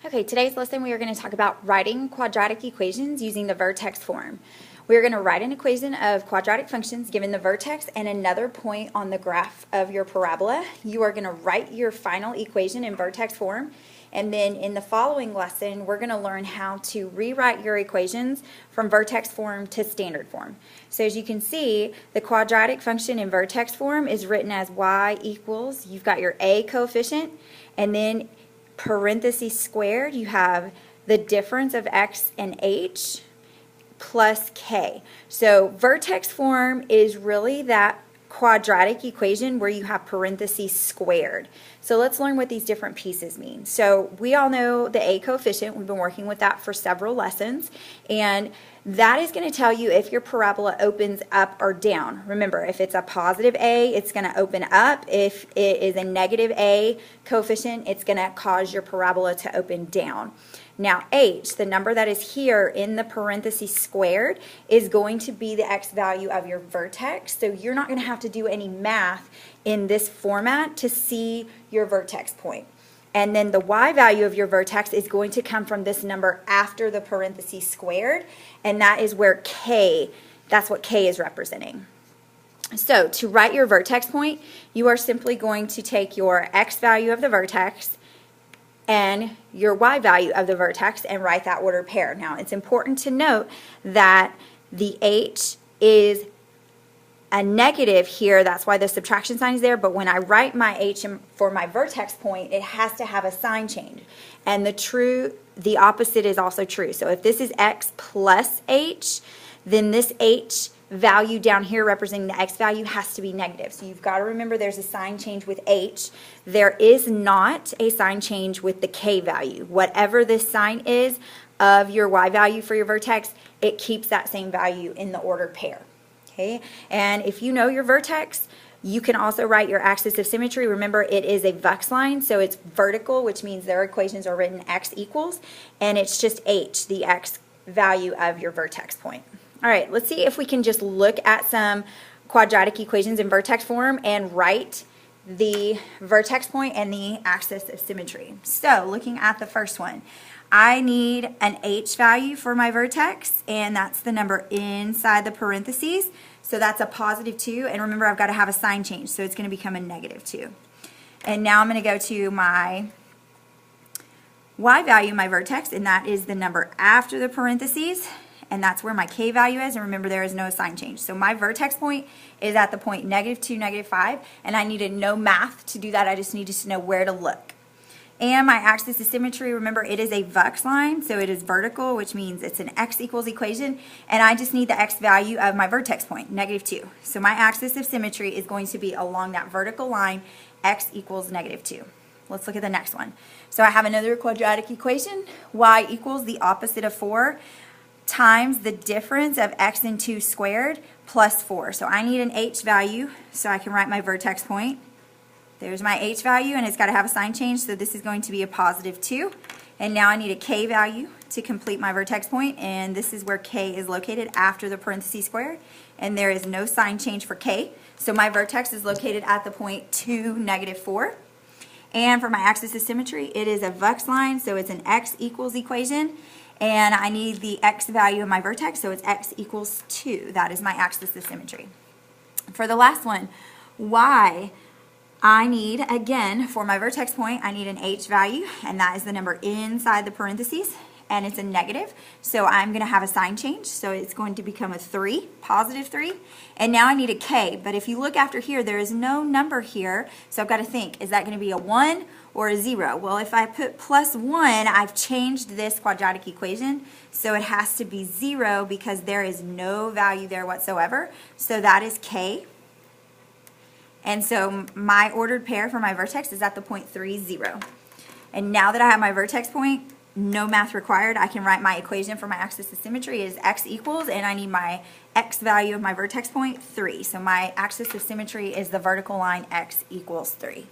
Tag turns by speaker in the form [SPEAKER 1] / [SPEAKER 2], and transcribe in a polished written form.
[SPEAKER 1] Okay, today's lesson we are going to talk about writing quadratic equations using the vertex form. We are going to write an equation of quadratic functions given the vertex and another point on the graph of your parabola. You are going to write your final equation in vertex form, and then in the following lesson we're going to learn how to rewrite your equations from vertex form to standard form. So as you can see, the quadratic function in vertex form is written as y equals, you've got your a coefficient, and then parentheses squared, you have the difference of x and h plus k. So vertex form is really that quadratic equation where you have parentheses squared. So let's learn what these different pieces mean. So we all know the a coefficient. We've been working with that for several lessons, and that is going to tell you if your parabola opens up or down. Remember, if it's a positive a, it's going to open up. If it is a negative a coefficient, it's going to cause your parabola to open down. Now h, the number that is here in the parentheses squared, is going to be the x value of your vertex. So you're not going to have to do any math in this format to see your vertex point. And then the y value of your vertex is going to come from this number after the parentheses squared, and that is where k, that's what k is representing. So to write your vertex point, you are simply going to take your x value of the vertex and your y value of the vertex and write that ordered pair. Now it's important to note that the h is a negative here, that's why the subtraction sign is there, but when I write my h for my vertex point, it has to have a sign change. And the opposite is also true. So if this is x plus h, then this h value down here representing the x value has to be negative. So you've got to remember there's a sign change with h. There is not a sign change with the k value. Whatever this sign is of your y value for your vertex, it keeps that same value in the ordered pair. Okay, and if you know your vertex, you can also write your axis of symmetry. Remember, it is a VERTEX line, so it's vertical, which means their equations are written x equals, and it's just h, the x value of your vertex point. All right, let's see if we can just look at some quadratic equations in vertex form and write the vertex point and the axis of symmetry. So looking at the first one, I need an h value for my vertex, and that's the number inside the parentheses. So that's a positive 2, and remember I've got to have a sign change, so it's going to become a negative 2. And now I'm going to go to my y value, my vertex, and that is the number after the parentheses, and that's where my k value is, and remember there is no sign change. So my vertex point is at the point negative 2, negative 5, and I needed no math to do that. I just needed to know where to look. And my axis of symmetry, remember it is a VERTEX line, so it is vertical, which means it's an x equals equation, and I just need the x value of my vertex point, negative 2. So my axis of symmetry is going to be along that vertical line, x equals negative 2. Let's look at the next one. So I have another quadratic equation, y equals the opposite of 4 times the difference of x and 2 squared plus 4. So I need an h value so I can write my vertex point. There's my h value, and it's got to have a sign change, so this is going to be a positive 2. And now I need a k value to complete my vertex point, and this is where k is located after the parentheses squared, and there is no sign change for k. So my vertex is located at the point 2, negative 4. And for my axis of symmetry, it is a VERTEX line, so it's an x equals equation, and I need the x value of my vertex, so it's x equals 2. That is my axis of symmetry. For the last one, y, I need, again, for my vertex point, I need an h value, and that is the number inside the parentheses, and it's a negative, so I'm going to have a sign change, so it's going to become a 3, positive 3, and now I need a k, but if you look after here, there is no number here, so I've got to think, is that going to be a 1 or a 0? Well, if I put plus 1, I've changed this quadratic equation, so it has to be 0 because there is no value there whatsoever, so that is k. And so my ordered pair for my vertex is at the point 3, 0. And now that I have my vertex point, no math required, I can write my equation for my axis of symmetry is x equals, and I need my x value of my vertex point, 3. So my axis of symmetry is the vertical line x equals 3.